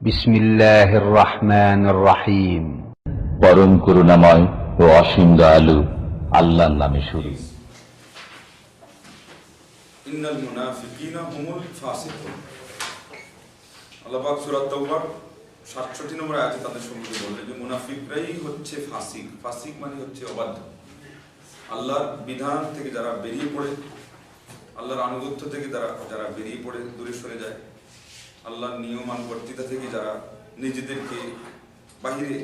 বিসমিল্লাহির রহমানির রহিম। পরম করুণাময় ও অসীম দয়ালু আল্লাহর নামে শুরু। ইন্নাল মুনাফিকিনা হুমুল ফাসিকুন। আল্লাহ পাক সূরা তাওবার 67 নম্বর আয়াতে তাদের সম্পর্কে বললেন যে মুনাফিকরাই হচ্ছে ফাসিক। ফাসিক মানে হচ্ছে অবাধ্য। আল্লাহর বিধান থেকে যারা বেরিয়ে পড়ে, আল্লাহর আনুগত্য থেকে যারা বেরিয়ে পড়ে দূরে সরে যায়, আল্লাহর নিয়মানুবর্তিতা থেকে যারা নিজেদেরকে বাহিরে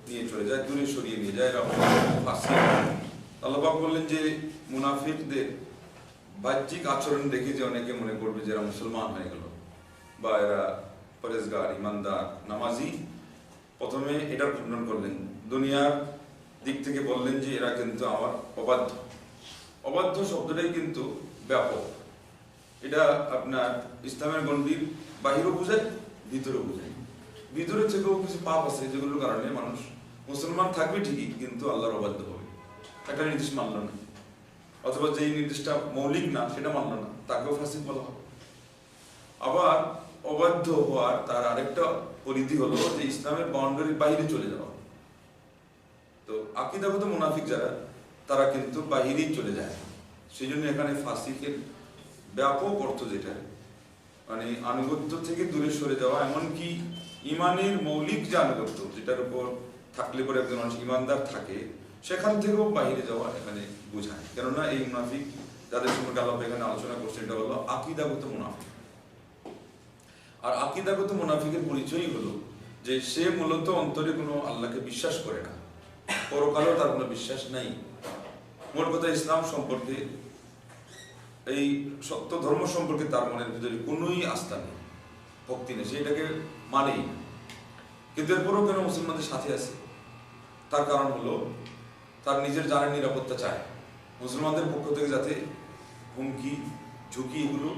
নিয়ে চলে যায়, দূরে সরিয়ে নিয়ে যায়, এরা ফাসিক। আল্লাহ পাক বললেন যে মুনাফিকদের বাহ্যিক আচরণ দেখে যে অনেকে মনে করবে যে এরা মুসলমান হয়ে গেল বা এরা পরেজগার, ইমানদার, নামাজি। প্রথমে এটার খণ্ডন করলেন, দুনিয়ার দিক থেকে বললেন যে এরা কিন্তু আমার অবাধ্য। অবাধ্য শব্দটাই কিন্তু ব্যাপক। এটা আপনার ইসলামের গণ্ডির বাহিরও বোঝায়, ভিতরেও বোঝায়। ভিতরে থেকেও কিছু পাপ আছে যেগুলোর কারণে মানুষ মুসলমান থাকবে ঠিকই, কিন্তু আল্লাহর অবাধ্য হবে। একটা নির্দেশ মানল না, অথবা যেই নির্দেশটা মৌলিক না সেটা মানল না, তাকেও ফাসিক বলা হবে। আবার অবাধ্য হওয়ার তার আরেকটা পরিধি হলো যে ইসলামের বাউন্ডারির বাইরে চলে যাওয়া। তো আকীদাগত মুনাফিক যারা, তারা কিন্তু বাহিরেই চলে যায়। সেই জন্য এখানে ফাসিকের ব্যাপক অর্থ যেটা, মানে আনুগত্য থেকে দূরে সরে যাওয়া, এমনকি ইমানের মৌলিক যে আনুগত্য, যেটার উপর থাকলে পরে একজন মানুষ ইমানদার থাকে, সেখান থেকেও বাহিরে যাওয়া এখানে বোঝায়। কেননা এই মুনাফিক যাদের সম্পর্কে আল্লাহ এখানে আলোচনা করছে, এটা হলো আকীদাগত মুনাফিক। আর আকীদাগত মুনাফিকের পরিচয়ই হলো যে সে মূলত অন্তরে কোনো আল্লাহকে বিশ্বাস করে না, পরকালেও তার কোনো বিশ্বাস নাই। মোট কথা ইসলাম সম্পর্কে, এই সত্য ধর্ম সম্পর্কে তার মনের ভিতরে কোনোই আস্থা নেই, ভক্তি নেই, সেটাকে মানেই। কিন্তু এরপরও কেন মুসলমানদের সাথে আছে? তার কারণ হলো তার নিজের জানের নিরাপত্তা চায়। মুসলমানদের পক্ষ থেকে যাতে হুমকি, ঝুঁকি এগুলো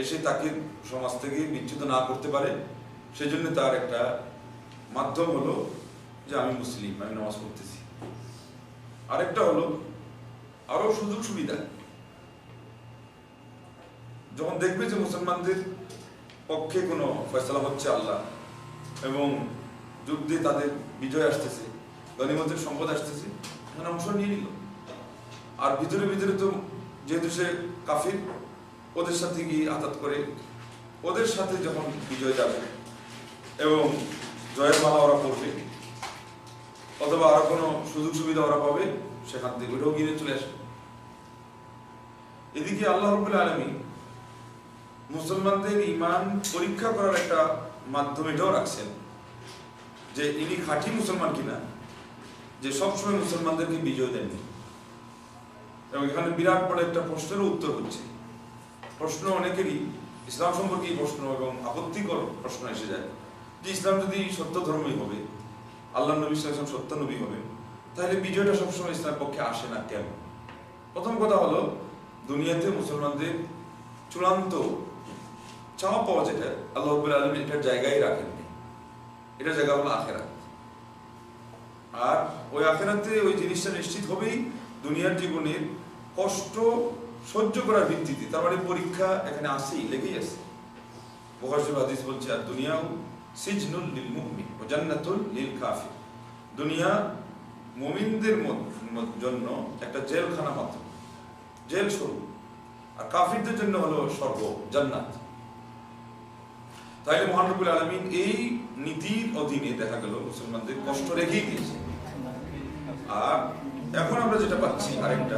এসে তাকে সমাজ থেকে বিচ্যুত না করতে পারে, সেজন্য তার একটা মাধ্যম হলো যে আমি মুসলিম, আমি নামাজ পড়তেছি। আরেকটা হলো আরো সুযোগ সুবিধা। যখন দেখবে যে মুসলমানদের পক্ষে কোনো ফয়সালা হচ্ছে আল্লাহ, এবং যুদ্ধে তাদের বিজয় আসতেছে, গনিমতের সম্পদ আসতেছে, এখানে অংশ নিয়ে নিল। আর ভিতরে ভিতরে তো যেহেতু সে কাফির, ওদের সাথে গিয়ে আঘাত করে, ওদের সাথে যখন বিজয় যাবে এবং জয়ের মালা ওরা করবে, অথবা আরো কোনো সুযোগ সুবিধা ওরা পাবে, সেখান থেকে ওটাও গিয়ে চলে আসবে। এদিকে আল্লাহ রাব্বুল আলামিন মুসলমানদের ঈমান পরীক্ষা করার একটা মাধ্যম এটাও রাখছেন যে ইনি খাঁটি মুসলমান কিনা, যে সবসময় মুসলমানদেরকে বিজয় দেননি। এবং এখানে বিরাট বড় একটা প্রশ্নেরও উত্তর হচ্ছে। প্রশ্ন অনেকেরই ইসলাম সম্পর্কে প্রশ্ন এবং আপত্তিকর প্রশ্ন এসে যায় যে ইসলাম যদি সত্য ধর্মই হবে, আল্লাহ নবী সাল্লাল্লাহু আলাইহি ওয়াসাল্লাম সত্য নবী হবে, তাহলে বিজয়টা সবসময় ইসলামের পক্ষে আসে না কেন? প্রথম কথা হলো, দুনিয়াতে মুসলমানদের চূড়ান্ত চাওয়া পাওয়া যেটা, আল্লাহ রাব্বুল আলামিন এটার জায়গায় রাখেননি। এটার জায়গা হলো আখিরাত। আর ওই আখিরাতে ওই জিনিসটা নিশ্চিত হবেই দুনিয়ার জীবনের কষ্ট সহ্য করার ভিত্তিতে। তার মানে পরীক্ষা এখানে আসেই, লেগেই আছে। বুখারী শরীফ হাদিস বলছে, আর দুনিয়াউ সিজনুল লিল মুমিন ওয়া জান্নাতুল লিল কাফির। দুনিয়া মুমিনদের জন্য একটা জেলখানা মাত্র, জেল স্বরূপ, আর কাফিরদের জন্য হলো স্বর্গ, জান্নাত। তাইলে মহান রব্বুল আলামিন এই নীতির অধীনে দেখা গেল মুসলমানদের কষ্ট রেখেই দিয়েছে। আর এখন আমরা যেটা পাচ্ছি আরেকটা,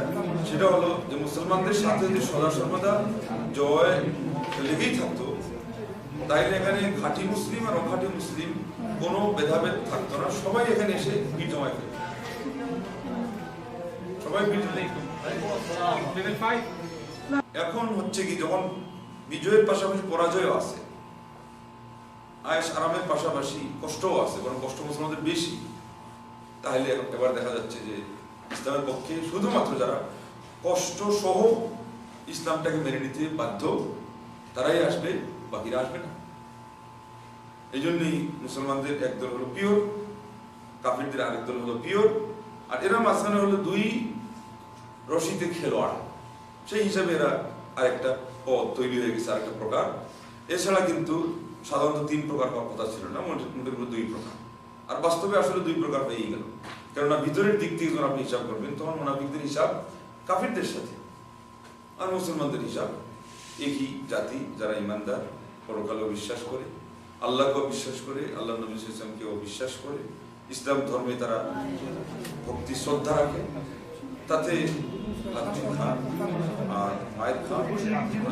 সেটা হলো যে মুসলমানদের সাথে যদি সদা সর্বদা জয় লেগেই থাকতো, তাইলে এখানে খাঁটি মুসলিম আর অখাঁটি মুসলিম কোনো ভেদাভেদ থাকতো না। সবাই এখানে এসে ভিড় জমায় ফেলত, সবাই ভিড় জমায়। এখন হচ্ছে কি, যখন বিজয়ের পাশাপাশি পরাজয়ও আছে, আয়েশ আরামের পাশাপাশি কষ্টও আছে, বরং কষ্ট মুসলমানদের বেশি, তাহলে এবার দেখা যাচ্ছে যে ইসলামের পক্ষে শুধুমাত্র যারা কষ্ট সহ ইসলামটাকে মেনে নিতে বাধ্য, তারাই আসবে, বাকিরা আসবে না। এই জন্যই মুসলমানদের একদল হলো পিওর, কাফিরদের আরেক দল হলো পিওর, আর এরা মাঝখানে হলো দুই রশিতে খেলোয়াড়। সেই হিসাবে এরা আরেকটা পথ তৈরি হয়ে গেছে, আরেকটা প্রকার। এছাড়া কিন্তু সাধারণত 3 প্রকার হওয়ার কথা ছিল না, মোটের উপর 2 প্রকার। আর বাস্তবে আসলে 2 প্রকার হয়েই গেল। কেননা ভিতরের দিক থেকে যখন আপনি হিসাব করবেন তখন মুনাফিকদের হিসাব কাফিরদের সাথে, আর মুসলমানদের হিসাব একই জাতি, যারা ইমানদার, পরকালেও বিশ্বাস করে, আল্লাহকেও বিশ্বাস করে, আল্লাহ নবী সাল্লাল্লাহু আলাইহি ওয়াসাল্লামকেও বিশ্বাস করে, ইসলাম ধর্মে তারা ভক্তি শ্রদ্ধা রাখে। তাতে লাঠি খান আর মায়ের খান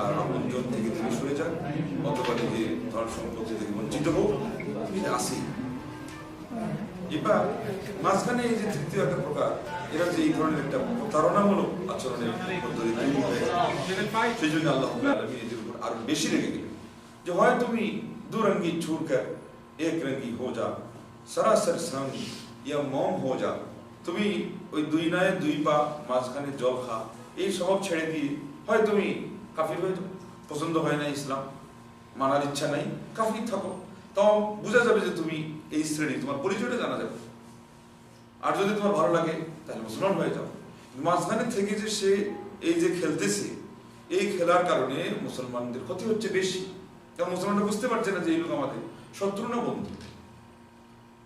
আর আপনজন থেকে দূরে সরে যান, অথবা নিজে ধন সম্পত্তি থেকে বঞ্চিত হোক, এটা আসি। এবার মাঝখানে এই যে তৃতীয় একটা প্রকার, এরা যে এই ধরনের একটা প্রতারণামূলক আচরণের পদ্ধতি তৈরি হয়ে যায়, সেই জন্য আল্লাহ রাব্বুল আলামিন এদের উপর আরো বেশি রেগে গেলেন যে হয় তুমি দু রঙ্গি ছুড়কর এক রঙ্গি হো যা, সরাসর সঙ্গ ইয়া মম হো যা, তুমি ওই 2 নয় 2 পা মাঝখানে জল খা, এই স্বভাব ছেড়ে দিয়ে হয় তুমি কাফির হয়ে যাও, পছন্দ হয় না ইসলাম, মানার ইচ্ছা নাই, কাফির থাকো, তাও বোঝা যাবে যে তুমি এই শ্রেণী, তোমার পরিচয়টা জানা যাবে। আর যদি তোমার ভালো লাগে তাহলে মুসলমান হয়ে যাও। মাঝখানে থেকে যে সে এই যে খেলতেছে, এই খেলার কারণে মুসলমানদের ক্ষতি হচ্ছে বেশি। কারণ মুসলমানরা বুঝতে পারছে না যে এই লোক আমাদের শত্রু না বন্ধু।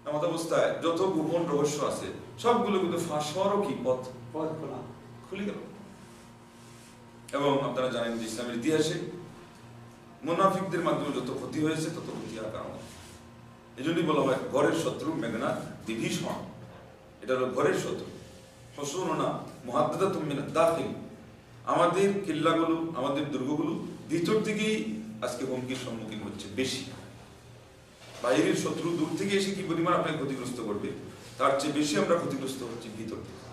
আমাদের অবস্থায় যত গোপন রহস্য আছে সবগুলো কিন্তু ফাঁস হওয়ারও কি পথ খুলে গেল। এবং আপনারা জানেন যে ইসলামের ইতিহাসে মুনাফিকদের মাধ্যমে যত ক্ষতি হয়েছে তত ক্ষতি আর কারণ। এই জন্যই বলা হয় ঘরের শত্রু মেঘনা বিভীষণ, এটা হলো ঘরের শত্রু। হসুনা মুহাদ্দাদা মিনাদ দাখিল, আমাদের কিল্লাগুলো, আমাদের দুর্গগুলো ভিতর থেকেই আজকে হুমকির সম্মুখীন হচ্ছে বেশি। বাইরের শত্রু দূর থেকে এসে কি পরিমাণ আপনাকে ক্ষতিগ্রস্ত করবে, তার চেয়ে বেশি আমরা ক্ষতিগ্রস্ত হচ্ছি ভিতর থেকে।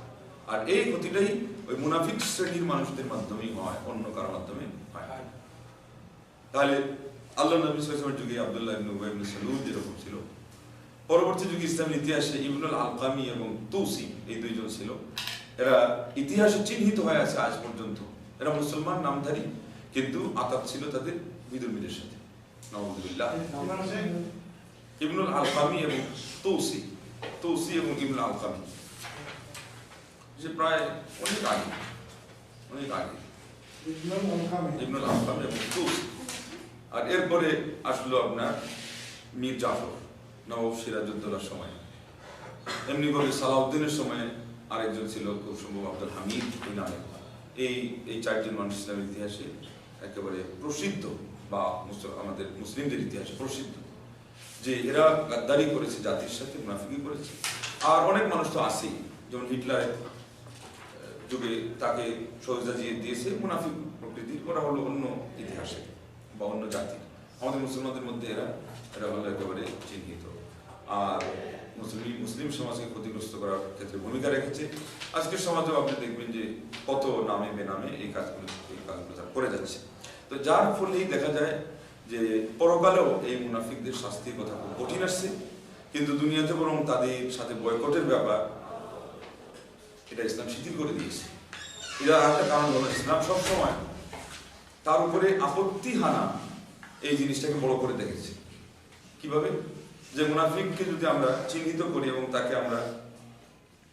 আর এই ক্ষতিটাই ওই মুনাফিক শ্রেণীর মানুষদের মাধ্যমেই হয়, অন্য কারোর মাধ্যমে হয়। তাহলে আল্লাহ নবী সাল্লাল্লাহু আলাইহি ওয়াসাল্লামের যুগে আব্দুল্লাহ ইবনে উবাই ইবনে সালুল যেরকম ছিল, পরবর্তী যুগে ইসলামের ইতিহাসে ইবনুল আলকামি এবং তুসি এই 2 জন ছিল। এরা ইতিহাসে চিহ্নিত হয়ে আছে আজ পর্যন্ত। এরা মুসলমান নামধারী, কিন্তু আতাত ছিল তাদের বিধর্মীদের সাথে। নাউযুবিল্লাহ। ইবনুল আলকামি এবং তুসি, তুসি এবং ইবনুল আলকামি, যে প্রায় অনেক আগে ইবনুল আলকামি এবং তুসি। আর এরপরে আসলো আপনার মীর জাফর, নবাব সিরাজউদ্দৌলার সময়। এমনি ভাবে সালাউদ্দিনের সময় আরেকজন ছিল খুব সম্ভব আব্দুল হামিদ ওই নামে। এই 4 জন মানুষ ইসলামের ইতিহাসে একেবারে প্রসিদ্ধ, বা আমাদের মুসলিমদের ইতিহাসে প্রসিদ্ধ, যে এরা গাদ্দারি করেছে জাতির সাথে, মুনাফিকি করেছে। আর অনেক মানুষ তো আছেই, যেমন হিটলারের যুগে তাকে সহজা দিয়েছে মুনাফিক প্রকৃতির, ওরা হলো অন্য ইতিহাসে বা অন্য জাতির। আমাদের মুসলমানদের মধ্যে এরা হলো একেবারে চিহ্নিত। আর মুসলিম সমাজকে ক্ষতিগ্রস্ত করার ক্ষেত্রে ভূমিকা রেখেছে। আজকের সমাজেও আপনি দেখবেন যে কত নামে বেনামে এই কাজগুলো করে যাচ্ছে। তো যার ফলেই দেখা যায় যে পরকালেও এই মুনাফিকদের শাস্তির কথা খুব কঠিন আসছে, কিন্তু দুনিয়াতে বরং তাদের সাথে বয়কটের ব্যাপার এটা ইসলাম শিথিল করে দিয়েছে। এরা একটা কারণ হলো ইসলাম সবসময় তার উপরে আপত্তি হানা এই জিনিসটাকে বড় করে দেখেছে। কিভাবে? যে মুনাফিককে যদি আমরা চিহ্নিত করি এবং তাকে আমরা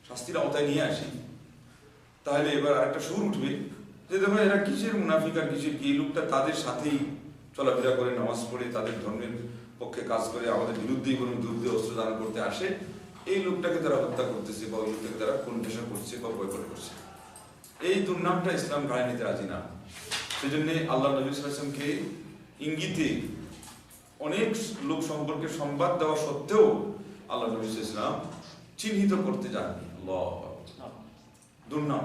শাস্তির আওতায় নিয়ে আসি, তাহলে এবার আরেকটা সুর উঠবে যে দেখো এরা কিসের মুনাফিক আর কিসের কি, লোকটা তাদের সাথেই চলাফেরা করে, নামাজ পড়ে, তাদের ধর্মের পক্ষে কাজ করে, আমাদের বিরুদ্ধেই কোনো যুদ্ধে অস্ত্র দান করতে আসে, এই লোকটাকে তারা হত্যা করতেছে বা ওই লোকটাকে তারা কোণঠাসা করছে বা বয়কট করছে। এই দুর্নামটা ইসলাম গায়ে নিতে রাজি না। সেই জন্য আল্লাহ নবী সাল্লাল্লাহু আলাইহি ওয়াসাল্লামকে ইঙ্গিতে অনেক লোক সম্পর্কে সংবাদ দেওয়া সত্ত্বেও আল্লাহ নবী সাল্লাল্লাহু আলাইহি ওয়াসাল্লাম চিহ্নিত করতে যাননি। আল্লাহ, দুর্নাম,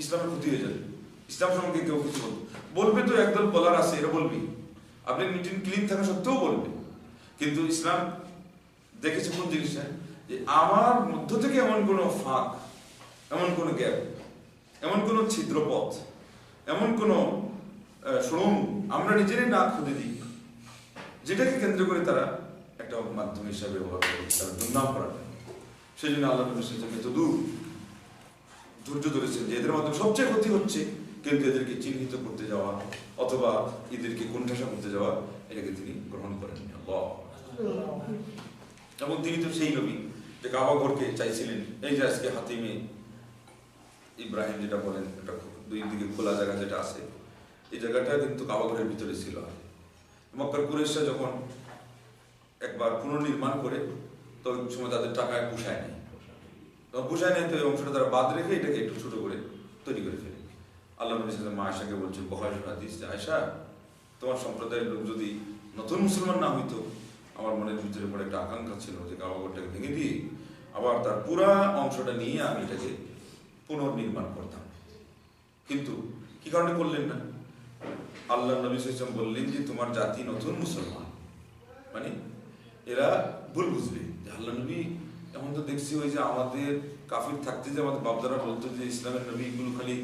ইসলামের ক্ষতি হয়ে যাবে। ইসলাম সম্পর্কে কেউ কিছু বলবে তো একদল বলার আছে, এরা বলবি, আপনি নিট এন্ড ক্লিন থাকা সত্ত্বেও বলবে। কিন্তু ইসলাম দেখেছে কোন জিনিসটা, যে আমার মধ্য থেকে এমন কোনো ফাঁক, এমন কোনো গ্যাপ, এমন কোনো ছিদ্রপথ, এমন কোনো সুড়ঙ্গ আমরা নিজেরাই না খুঁজে দিই, যেটাকে কেন্দ্র করে তারা একটা মাধ্যম হিসাবে ব্যবহার করে তারা দুর্নাম করার। সেই জন্য আল্লাহ নবী সাল্লাল্লাহু আলাইহি ওয়াসাল্লাম ধৈর্য ধরেছেন যে এদের মাধ্যমে সবচেয়ে ক্ষতি হচ্ছে, কিন্তু এদেরকে চিহ্নিত করতে যাওয়া অথবা এদেরকে কোণঠাসা করতে যাওয়া, এটাকে তিনি গ্রহণ করেন। এবং তিনি তো সেই নবী যে কাবা ঘরকে চাইছিলেন। এই যে আজকে হাতিমে ইব্রাহিম যেটা বলেন, একটা 2 দিকে খোলা জায়গা যেটা আছে, এই জায়গাটা কিন্তু কাবা ঘরের ভিতরে ছিল। মক্কার কুরাইশরা যখন একবার পুনর্নির্মাণ করে, তো ওই সময় তাদের টাকায় পুষায় নেই, তখন পুষায় নেই, তো এই অংশটা তারা বাদ রেখে এটাকে একটু ছোট করে তৈরি করে ফেলে। আল্লাহ নবী সাল্লাল্লাহু আলাইহি ওয়াসাল্লাম মা আয়েশাকে বলছেন বুখারী হাদিস, যে আয়েশা, তোমার সম্প্রদায়ের লোক যদি নতুন মুসলমান না হইতো, আমার মনের ভিতরে পড়ে একটা আকাঙ্ক্ষা ছিল যে কাবাঘরটাকে ভেঙে দিয়ে আবার তার পুরা অংশটা নিয়ে আমি এটাকে পুনর্নির্মাণ করতাম। কিন্তু কি কারণে করলেন না? আল্লাহ নবী সাল্লাল্লাহু আলাইহি ওয়াসাল্লাম বললেন যে তোমার জাতি নতুন মুসলমান, মানে এরা ভুল বুঝবে যে আল্লাহ নবী, এখন তো দেখছি ওই যে আমাদের কাফির থাকতে যে আমাদের বাপদারা বলতো যে ইসলামের নবী এগুলো খালি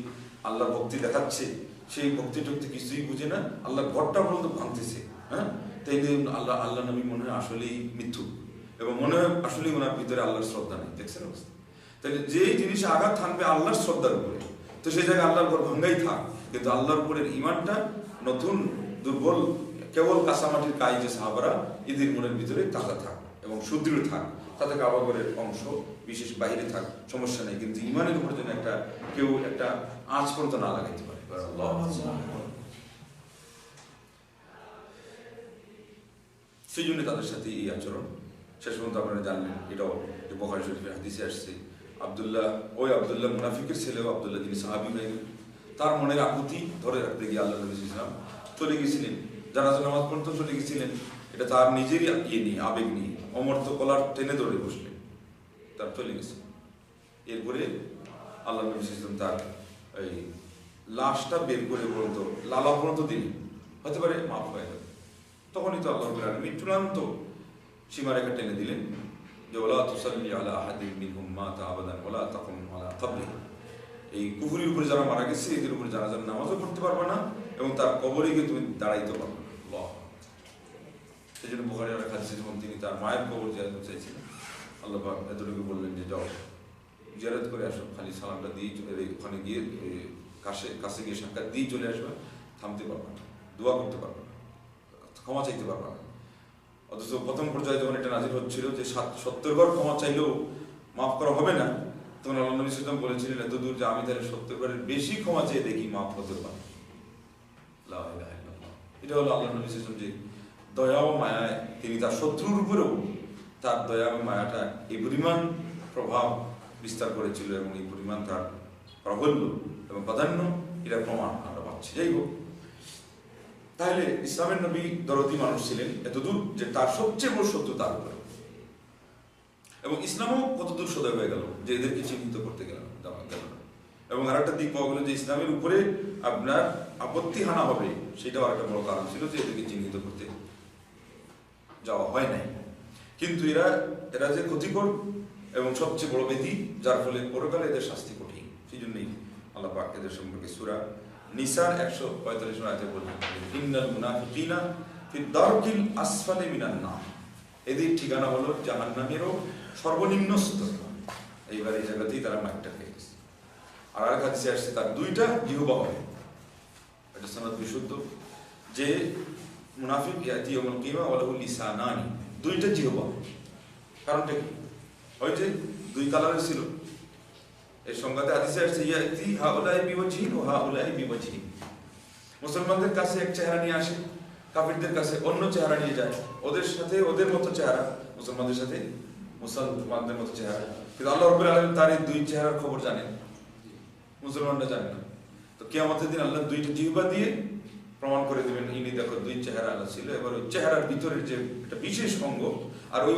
আল্লাহর ভক্তি দেখাচ্ছে, সেই ভক্তি টক্তি কিছুই বুঝে না, আল্লাহর ঘরটা পর্যন্ত ভাঙতেছে। হ্যাঁ, তাই আল্লাহ নবী মনে হয় আসলেই মিথ্যু, এবং মনে হয় আসলেই ওনার ভিতরে আল্লাহর শ্রদ্ধা নেই। দেখছেন অবস্থা? তাহলে যেই জিনিসে আঘাত থাকবে আল্লাহর শ্রদ্ধার উপরে, তো সেই জায়গায় আল্লাহর ঘর ভাঙ্গাই থাক, কিন্তু আল্লাহর উপরের ইমানটা নতুন দুর্বল কেবল কাঁচামাটির কাজ যে সাহাবারা, এদের মনের ভিতরে তাজা থাক এবং সুদৃঢ় থাক, তাতে কাবাঘরের অংশ বিশেষ বাহিরে থাক, সমস্যা নেই, কিন্তু ইমানের উপরে যেন একটা কেউ একটা আঁচ পর্যন্ত না লাগাইতে পারে। সেই জন্য তাদের সাথে এই আচরণ। শেষ পর্যন্ত আপনারা জানলেন, এটাও যে বুখারী শরীফের হাদিসে আসছে, আব্দুল্লাহ মুনাফিকের ছেলেও আব্দুল্লাহ, যিনি সাহাবী হয়ে গেলেন, তার মনের আকুতি ধরে রাখতে গিয়ে আল্লাহ নবী সাল্লাল্লাহু আলাইহি ওয়াসাল্লাম চলে গেছিলেন, জানাজা নামাজ পর্যন্ত চলে গেছিলেন। এটা তার নিজেরই নিয়ে আবেগ নিয়ে অমর্ত্য কলার টেনে ধরে বসলেন, তার চলে গেছে। এরপরে আল্লাহ নবী সাল্লাল্লাহু আলাইহি ওয়াসাল্লাম তার এই লাশটা বের করে পর্যন্ত লালা পর্যন্ত দিলেন, হতে পারে মাফ হয়ে যাবে। তখনই তো আল্লাহ রাব্বুল আলামিন চূড়ান্ত সীমারেখা টেনে দিলেন যে ওয়ালা তুসাল্লি আলা আহাদিন মিনহুম মাতা আবাদান ওয়ালা তাকুম আলা কবরিহি, এই কুফরির উপরে যারা মারা গেছে এদের উপরে জানাজার নামাজও পড়তে পারবে না এবং তার কবরে গিয়ে তুমি দাঁড়াইতে পারবে না। আল্লাহ, সেই জন্য বুখারীর এক হাদিসে যখন তিনি তার মায়ের কবর জিয়ারত চাইছিলেন, আল্লাহ পাক এতটুকু বললেন যে যাও জিয়ারত করে আসো, খালি সালামটা দিয়ে ওখানে গিয়ে কাছে গিয়ে সাক্ষাৎ দিয়ে চলে আসবে, থামতে পারবে না, দোয়া করতে পারবে না, ক্ষমা চাইতে পারবে না। অথচ প্রথম পর্যায়ে যখন এটা নাজিল হচ্ছিল যে 70 বার ক্ষমা চাইলেও মাফ করা হবে না, তখন আল্লাহ নবী সাল্লাল্লাহু আলাইহি ওয়াসাল্লাম বলেছিলেন এত দূর যে আমি তাহলে 70 বারের বেশি ক্ষমা চেয়ে দেখি মাফ হতে পারে। লা ইলাহা ইল্লাল্লাহ, এটা হলো আল্লাহ নবী সাল্লাল্লাহু আলাইহি ওয়াসাল্লাম যে দয়া ও মায়ায় তিনি তার শত্রুর উপরেও তার দয়া ও মায়াটা এই পরিমাণ প্রভাব বিস্তার করেছিল এবং এই পরিমাণ তার প্রাবল্য এবং প্রাধান্য, এটা প্রমাণ আমরা পাচ্ছি। যাই হোক, তাহলে ইসলামের নবী দরদি মানুষ ছিলেন এতদূর যে তার সবচেয়ে বড় শত্রু তার উপরে, এবং ইসলামও কতদূর সদয় হয়ে গেল যে এদেরকে চিহ্নিত করতে গেল না। এবং আর একটা দিক পাওয়া গেল যে ইসলামের উপরে আপনার আপত্তি হানা হবে, সেটাও আরেকটা বড় কারণ ছিল যে এদেরকে চিহ্নিত করতে যাওয়া হয় নাই। কিন্তু এরা যে ক্ষতিকর এবং সবচেয়ে বড় ব্যাধি, যার ফলে পরকালে এদের শাস্তি কঠিন। সেই জন্যই আল্লাহ পাক এদের সম্পর্কে সূরা নিসার 145 আয়াতে বললেন, ইন্নাল মুনাফিকিনা ফি দারকিল আসফালি মিনান নার, এদের ঠিকানা হলো জাহান্নামেরও সর্বনিম্ন স্তর। এইবার এই জায়গাতেই তারা মাইকটা খেয়ে গেছে। আর আরেক হাদিসে আসছে তার 2টা জিহ্বা হবে, এটা সনদ বিশুদ্ধ, যে মুনাফিক ইয়াতি ইয়াউমুল কিয়ামা ওয়া লাহু লিসানানি, 2টা জিহ্বা। কারণটা কি? ওই যে 2 কালারের ছিল, এই সংজ্ঞাতে হাদিসে আসছে ইয়াতি হাউলাই বিওয়াজহিন ওয়া হাউলাই বিওয়াজহিন, মুসলমানদের কাছে এক চেহারা নিয়ে আসে, কাফিরদের কাছে অন্য চেহারা নিয়ে যায়, ওদের সাথে ওদের মতো চেহারা, মুসলমানদের সাথে মুসলমানদের মতো চেহারা। কিন্তু আল্লাহ রাব্বুল আলামিন তার এই 2 চেহারার খবর জানেন, মুসলমানরা জানে না। তো কিয়ামতের দিন আল্লাহ 2টা জিহ্বা দিয়ে প্রমাণ করে দেবেন, ইনি দেখো 2 চেহারা আল্লাহ ছিল। এবার ওই চেহারার ভিতরের যে একটা বিশেষ অঙ্গ, আর ওই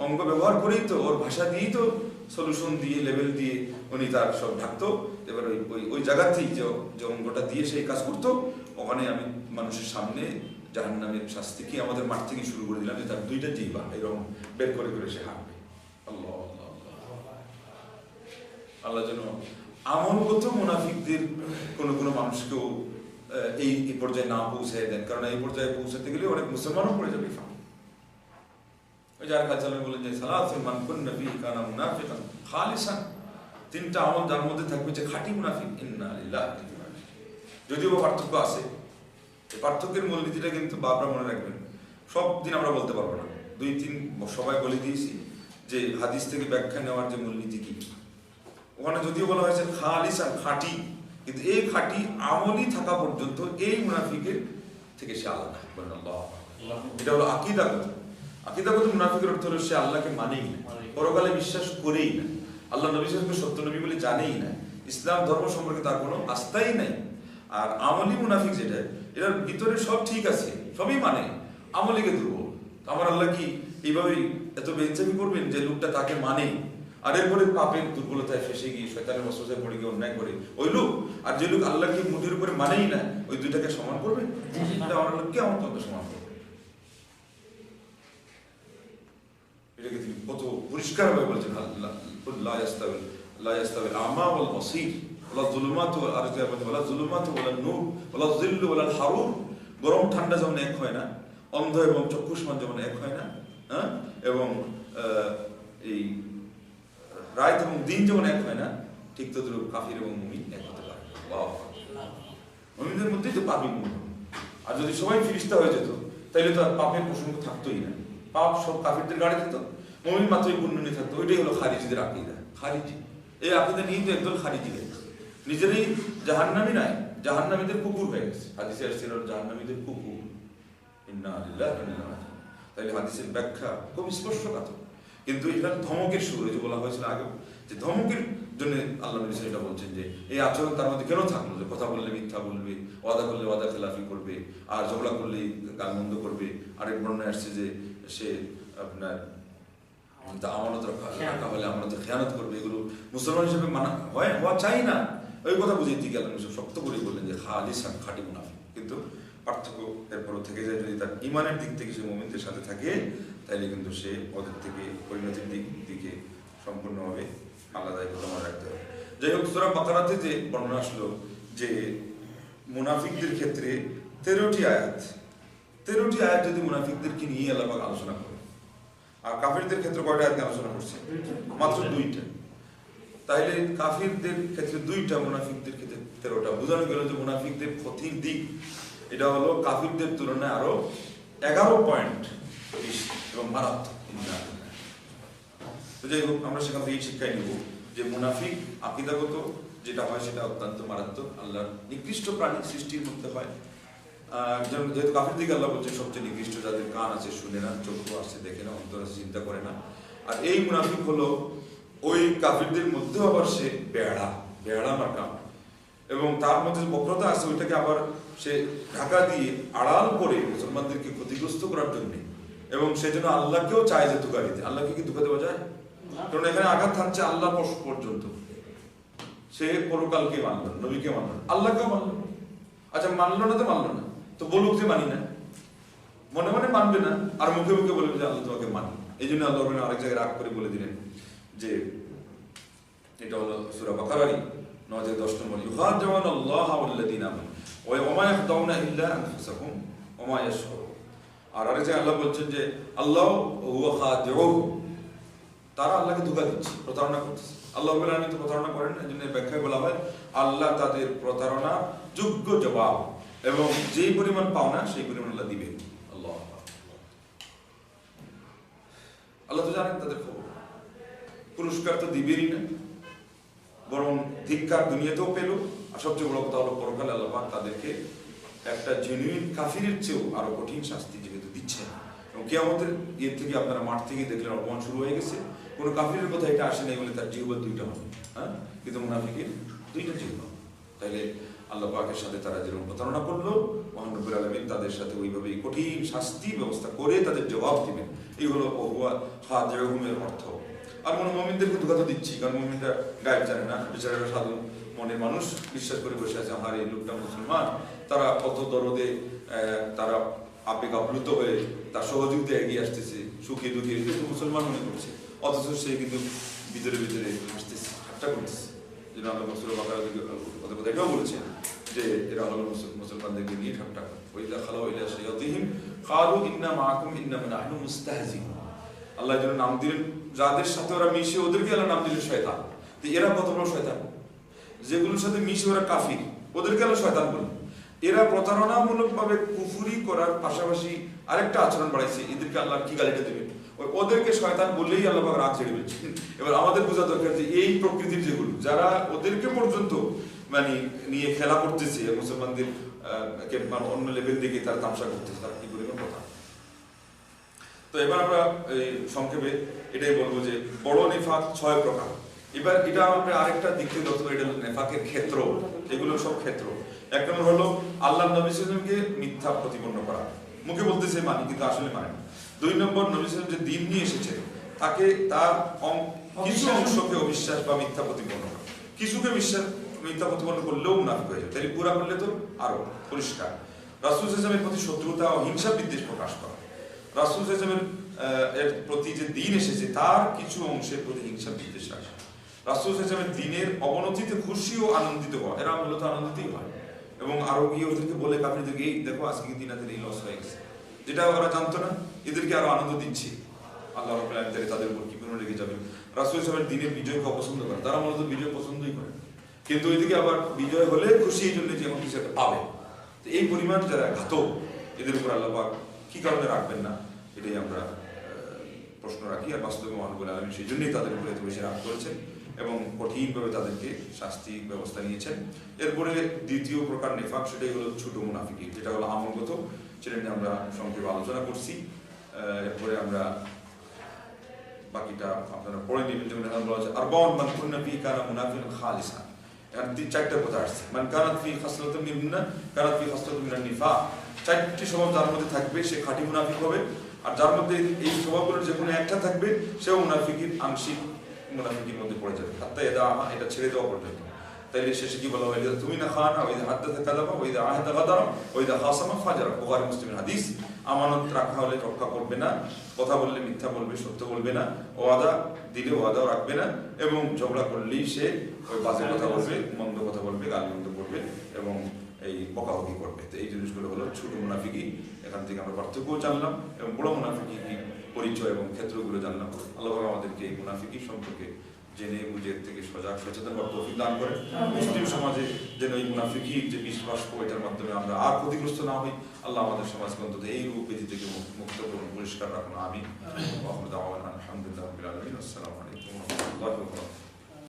অঙ্গ ব্যবহার করেই তো ওর ভাষা দিয়েই তো সলিউশন দিয়ে লেভেল দিয়ে উনি তার সব ঢাকতো। এবার ওই জায়গাতেই যে অঙ্গটা দিয়ে সেই কাজ করতো, ওখানে আমি মানুষের সামনে জাহান্নামের শাস্তি কি আমাদের মাঠ থেকে শুরু করে দিলাম যে তার 2টা জিহ্বা এরকম বের করে করে সে হাঁটবে। আল্লাহ আল্লাহ যেন আমলগত মুনাফিকদের কোনো মানুষকেও এই পর্যায়ে না পৌঁছায় দেন, কারণ এই পর্যায়ে পৌঁছাতে গেলে অনেক মুসলমানও পড়ে যাবে। ওই যার কাছে বলেন যে সালাতুন মান কুন্না ফীহি কানা মুনাফিকান খালিসান, 3টা আমল যার মধ্যে থাকবে যে খাঁটি মুনাফিক, ইন্না লিল্লাহি ওয়া ইন্না ইলাইহি রাজিউন। যদিও পার্থক্য আছে, এই পার্থক্যের মূলনীতিটা কিন্তু বারবার মনে রাখবেন, সব দিন আমরা বলতে পারবো না, 2-3 সবাই বলে দিয়েছি যে হাদিস থেকে ব্যাখ্যা নেওয়ার যে মূলনীতি কি। ওখানে যদিও বলা হয়েছে খালিসান খাঁটি, কিন্তু এই খাঁটি আমলি থাকা পর্যন্ত এই মুনাফিকের থেকে সে আলাদা। বলেন আল্লাহ, এটা হলো আকীদাগত। আকীদাগত মুনাফিকের অর্থ হলো সে আল্লাহকে মানেই না, পরকালে বিশ্বাস করেই না, আল্লাহ নবী সাল্লাল্লাহু সত্য নবী বলে জানেই না, ইসলাম ধর্ম সম্পর্কে তার কোনো আস্থাই নাই। আর আমলি মুনাফিক যেটা, এটার ভিতরে সব ঠিক আছে, সবই মানে, আমলিকে দুর্বল। আমার আল্লাহ কি এইভাবেই এত বেইনসাফি করবেন যে লোকটা তাকে মানে আর এরপরে পাপের দুর্বলতায় ফেসে গিয়ে শয়তানের ওয়াসওয়াসায় পড়ে গিয়ে অন্যায় করে ওই লোক, আর যে লোক আল্লাহকে মুঠের উপরে মানেই না, ওই দুইটাকে সমান করবে? এটা আমার আল্লাহ কে আমার তত সমান করবে? এটাকে তিনি কত পরিষ্কার ভাবে বলছেন, লা ইয়াস্তাবিল আমা ওয়াল বাসীর ওয়ালা যুলুমাতু ওয়াল আরজি ওয়ালা যুলুমাতু ওয়ালা নূর ওয়ালা যিল্লু ওয়ালা হারুর। গরম ঠান্ডা যেমন এক হয় না, অন্ধ এবং চক্ষুষ্মান যেমন এক হয় না, হ্যাঁ, এবং এই রাত এবং দিন যেমন এক হয় না, ঠিক তদ্রূপ কাফির এবং মুমিন এক হতে পারে। মুমিনদের মধ্যেই তো পাপই মূল। আর যদি সবাই ফিরিস্তা হয়ে যেত তাহলে তো আর পাপের প্রসঙ্গ থাকতোই না, পাপ সব কাফিরদের গাড়ি দিত, মুমিন মাত্রই পুণ্য নিয়ে থাকতো। ওইটাই হলো খারিজিদের আকীদা। খারিজি এই আকীদা নিয়েই তো একদল খারিজি হয়ে গেছে, নিজেরই জাহান্নামী নাই, জাহান্নামীদের কুকুর হয়ে গেছে। হাদিসে আসছিল জাহান্নামীদের কুকুর, ইন্না লিল্লাহি ওয়া ইন্না ইলাইহি রাজিউন। তাইলে হাদিসের ব্যাখ্যা খুব স্পষ্টকাতর, কিন্তু এটা ধমকের সুর। যে বলা হয়েছিল আগে যে ধমকের জন্য আল্লাহ নবী সেটা বলছেন যে এই আচরণ তার মধ্যে কেন থাকলো, যে কথা বললে মিথ্যা বলবে, ওয়াদা করলে ওয়াদা খেলাফি করবে, আর ঝগড়া করলে গালমন্দ করবে। আরেক বর্ণনায় আসছে যে সে আপনার আমানত রাখা হলে আমানত খেয়ানত করবে। এগুলো মুসলমান হিসেবে মানা হওয়া চাই না। ওই কথা বুঝে দিকে আল্লাহ নবী শক্ত করে বললেন যে খালিসান খাঁটি মুনাফিক। কিন্তু পার্থক্য এরপরও থেকে যায়, যদি তার ইমানের দিক থেকে সে মুমিনদের সাথে থাকে তাহলে কিন্তু সে ওদের থেকে পরিণতির দিকে সম্পূর্ণভাবে আলাদাইকতা মনে রাখতে হবে। যাই হোক, সূরা বাকারাতে যে বর্ণনা আসলো যে মুনাফিকদের ক্ষেত্রে 13টি আয়াত যদি মুনাফিকদেরকে নিয়ে আল্লাহ পাক আলোচনা করে, আর কাফিরদের ক্ষেত্রে কয়টা আয়াত আলোচনা করছে? মাত্র 2টা। তাইলে কাফিরদের ক্ষেত্রে 2টা, মুনাফিকদের ক্ষেত্রে 13টা। বোঝানো গেল যে মুনাফিকদের ক্ষতির দিক এটা হলো কাফিরদের তুলনায় আরো 11 পয়েন্ট বেশি এবং মারাত্মক। যাই হোক, আমরা সেখান থেকে শিক্ষায় নিব যে মুনাফিক আকীদাগত যেটা হয় সেটা অত্যন্ত মারাত্মক, আল্লাহর নিকৃষ্ট প্রাণী সৃষ্টির মধ্যে হয়। যেহেতু কাফির দিকে আল্লাহ বলছে সবচেয়ে নিকৃষ্ট, যাদের কান আছে শুনে না, চক্ষু আছে দেখে না, অন্তর আছে চিন্তা করে না। আর এই মুনাফিক হলো ওই কাফিরদের মধ্যে আবার সে বেড়া মার্কা, এবং তার মধ্যে যে বক্রতা আছে ওইটাকে আবার সে ঢাকা দিয়ে আড়াল করে মুসলমানদেরকে ক্ষতিগ্রস্ত করার জন্য, এবং সেজন্য আল্লাহকেও চায় যে ধোঁকা দিতে। আল্লাহকে কি ধোঁকা দেওয়া যায়? কারণ এখানে আঘাত থাকছে আল্লাহ পর্যন্ত। সে পরকালকে মানল, নবীকে মানল, আল্লাহকেও মানল। আচ্ছা, মানলো না তো বলুক যে মানি না, মনে মনে মানবে না, আর মুখে মুখে বলবে যে আল্লাহ তোমাকে মানি। এই জন্য আল্লাহ আরেক জায়গায় রাগ করে বলে দিলেন যে এটা হলো সূরা বাকারারই 9-10 নম্বর, ইউখাদিউনা আল্লাহ ওয়াল্লাযীনা আমানু ওয়া মা ইয়াখদাউনা ইল্লা আনফুসাহুম ওয়া মা ইয়াশউরুন। আর আরেক জায়গায় আল্লাহ বলছেন যে আল্লাহ হুয়া খাদিউহু, তারা আল্লাহকে ধোঁকা দিচ্ছে, প্রতারণা করতেছে। আল্লাহ রাব্বুল আলামিন তো প্রতারণা করেন না, এজন্য ব্যাখ্যায় বলা হয় আল্লাহ তাদের প্রতারণা যোগ্য জবাব, এবং যেই পরিমাণ পাওনা সেই পরিমাণ আল্লাহ দিবেন। আল্লাহ তো জানেন তাদের খবর, পুরস্কার তো দিবেনই না, বরং ধিক্কার দুনিয়াতেও পেল। আর সবচেয়ে বড় কথা হলো পরকালে আল্লাহ পাক তাদেরকে একটা জেনুইন কাফিরের চেয়েও আরো কঠিন শাস্তি যেহেতু দিচ্ছে। এবং কিয়ামতের ইয়ে থেকে আপনারা মাঠ থেকে দেখলেন অপমান শুরু হয়ে গেছে। কোনো কাফিরের কথা এটা আসে নাই বলে তার জিহ্বা 2টা হবে, হ্যাঁ, কিন্তু মুনাফিকের 2টা জিহ্বা। তাইলে আল্লাহ পাকের সাথে তারা যেরকম প্রতারণা করলো, মহান রব্বুল আলামিন তাদের সাথে ওইভাবে কঠিন শাস্তি ব্যবস্থা করে তাদের জবাব দিবেন। এই হলো হুয়া খাদিউহুমের অর্থ। আর মুমিনদেরকে ধোঁকা তো দিচ্ছি, কারণ মুমিনরা গায়েব জানে না, বেচারা সাধু মনের মানুষ বিশ্বাস করে বসে আছে আর এই লোকটা মুসলমান। তারা কত দরদে তারা আবেগ আপ্লুত হয়ে তার সহযোগিতা এগিয়ে আসতেছে, সুখে দুঃখে কিন্তু মুসলমান মনে করছে, অথচ সে কিন্তু ভিতরে ভিতরে হাসতেছে, ঠাট্টা করতেছে। যেন আল্লাহ সূরা বাকারা এটাও বলেছেন যে এরা হলো মুসলমানদেরকে নিয়ে ঠাট্টা করে। ওয়াইদা খালাউ ইলা শায়াতিহিম ক্বালু ইন্না মাআকুম ইন্নামা নাহনু মুস্তাহজিউন। আল্লাহ যেন নাম দিলেন যাদের সাথে ওরা মিশে, ওদেরকে আল্লাহ নাম দিলেন শয়তান। তো এরা কত বড় শয়তান, যেগুলোর সাথে মিশে ওরা কাফির, ওদেরকে আল্লাহ শয়তান বলেন। এরা প্রতারণামূলক ভাবে কুফরি করার পাশাপাশি আরেকটা আচরণ বাড়াইছে, এদেরকে আল্লাহ কি গালিটা দেবেন? ওদেরকে শয়তান বললেই আল্লাহ পাক রাগ ছেড়ে দিচ্ছেন। এবার আমাদের বোঝা দরকার যে এই প্রকৃতির যেগুলো যারা ওদেরকে পর্যন্ত মানে নিয়ে খেলা করতেছে, মুসলমানদের অন্য লেভেল দিকে তারা তামসা করতেছে, তারা কি পরিমাণ কথা। তো এবার আমরা সংক্ষেপে এটাই বলবো যে বড় নিফাক 6 প্রকার। এবার এটা আমরা আরেকটা দিক থেকে দেখতে পারি, এটা হলো নেফাকের ক্ষেত্র, এগুলো সব ক্ষেত্র। এক নম্বর হলো আল্লাহ নবী সাল্লাল্লাহু আলাইহি ওয়াসাল্লামকে মিথ্যা প্রতিপন্ন করা, মুখে বলতেছে মানি কিন্তু আসলে মানে না। 2 নম্বর নবী সাল্লাল্লাহু আলাইহি ওয়াসাল্লাম যে দ্বীন নিয়ে এসেছে তাকে তার কিছু অংশকে অবিশ্বাস বা মিথ্যা প্রতিপন্ন করা, কিছুকে মিথ্যা প্রতিপন্ন করলেও মুনাফিক হয়ে যাবে, তাহলে পুরা করলে তো আরো পরিষ্কার। রাসূল সাল্লাল্লাহু আলাইহি ওয়াসাল্লামের প্রতি শত্রুতা ও হিংসা বিদ্বেষ প্রকাশ করা, রাসূল সাল্লাল্লাহু আলাইহি ওয়াসাল্লামের এর প্রতি যে দ্বীন এসেছে তার কিছু অংশের প্রতি হিংসা বিদ্বেষ রাখা, রাসূল সাল্লাল্লাহু আলাইহি ওয়াসাল্লামের দ্বীনের অবনতিতে খুশি ও আনন্দিত হওয়া, এরা মূলত আনন্দিতই হয়, এবং আরো গিয়ে ওদেরকে বলে কাফিরদেরকে এই দেখো আজকে দিনাদের এই লস হয়ে গেছে, যেটা ওরা জানতো না, এদেরকে আরো আনন্দ দিচ্ছি। আল্লাহ রাব্বুল আলামিন তাদের উপর কি পরিমাণ রেগে যাবে। রাসূল সাল্লাল্লাহু আলাইহি ওয়াসাল্লামের দ্বীনের বিজয়কে অপছন্দ করে, তারা মূলত বিজয় পছন্দই করে, কিন্তু ওইদিকে আবার বিজয় হলে খুশি এই জন্য যে এমন কিছু একটা পাবে। তো এই পরিমাণ যারা ঘাতক, এদের উপর আল্লাহ পাক কি কারণে রাখবেন না, এটাই আমরা প্রশ্ন রাখি। আর বাস্তবে মহান রব্বুল আলামিন সেই জন্যই তাদের উপরে এত বেশি রাগ করেছেন এবং কঠিনভাবে তাদেরকে শাস্তি ব্যবস্থা নিয়েছেন। এরপরে দ্বিতীয় প্রকার নেফাক, সেটাই হলো ছোট মুনাফিকি, যেটা হলো আমলগত, সেটা নিয়ে আমরা সংক্ষেপে আলোচনা করছি। এরপরে আমরা বাকিটা আপনারা পড়ে নেবেন। যেমন এখানে বলা হচ্ছে আরবাউন মান কুন্না ফি কানা মুনাফিকান খালিসা, এখানে 4টা কথা আসছে। মান কানাত ফি খাসলাতুন মিন্না কানাত ফি খাসলাতুন মিনান নিফাক, 4টি স্বভাব যার মধ্যে থাকবে সে খাঁটি মুনাফিক হবে, আর যার মধ্যে এই স্বভাবগুলোর যে কোনো একটা থাকবে সেও মুনাফিকের আংশিক মুনাফিকের মধ্যে পড়ে যাবে, হাত্তা এটা ছেড়ে দেওয়া পর্যন্ত। তাইলে শেষে কি বলা হয়, তুমি না খানা ওই হাদ্দাথা কাযাবা ওই আহাদা গাদারা ওই খাসামা ফাজারা, বুখারী মুসলিমের হাদিস। আমানত রাখা হলে রক্ষা করবে না, কথা বললে মিথ্যা বলবে, সত্য বলবে না, ওয়াদা দিলে ওয়াদাও রাখবে না, এবং ঝগড়া করলেই সে ওই বাজে কথা বলবে, মন্দ কথা বলবে, গালিমন্দ করবে এবং এই বকাবকি করবে। তো এই জিনিসগুলো হলো ছোট মুনাফিকি। এখান থেকে আমরা পার্থক্যও জানলাম এবং বড় মুনাফিকি কি পরিচয় এবং ক্ষেত্রগুলো জানলাম। আল্লাহ আমাদেরকে এই মুনাফিকি সম্পর্কে জেনে বুঝে থেকে সচেতন হওয়ার তৌফিক দান করেন। মুসলিম সমাজে যেন এই মুনাফিকির যে বিশ্বাস, এটার মাধ্যমে আমরা আর ক্ষতিগ্রস্ত না হই। আল্লাহ আমাদের সমাজকে অন্তত এই রূপ ব্যাধি থেকে মুক্ত করুন, পরিষ্কার রাখুন। আমিন। আলহামদুলিল্লাহ রাব্বিল আলামিন। আসসালামু আলাইকুম ওয়া রাহমাতুল্লাহি ওয়া বারাকাতুহু।